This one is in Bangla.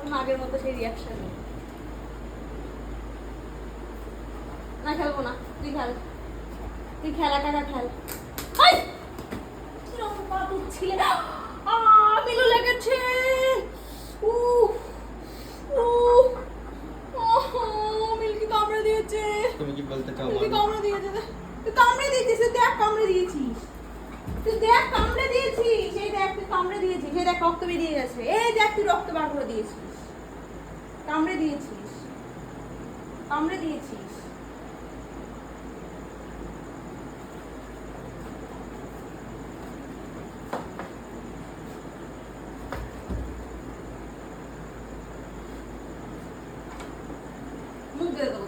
এখন আগের মতো সেই রিয়াকশন না। খেলবো না, তুই খেল, তুই খেলা টাকা খেল। কিরকম পা তুলছিলে, মিলু লেগেছে। মিলকি কামড়ে দিয়েছে। তুমি কি বলতে চাও? মিলকি কামড়ে দিয়েছে, তুই কামড়ে দিয়েছিস, দেখ কামড়ে দিয়েছিস, তুই দেখ কামড়ে দিয়েছিস, এই দেখ তুই কামড়ে দিয়েছিস, এই দেখ রক্ত বেরিয়ে গেছে, এই দেখ তুই রক্ত বার করে দিয়েছিস, কামড়ে দিয়েছিস, কামড়ে দিয়েছিস। মুখ দিয়ে দেবো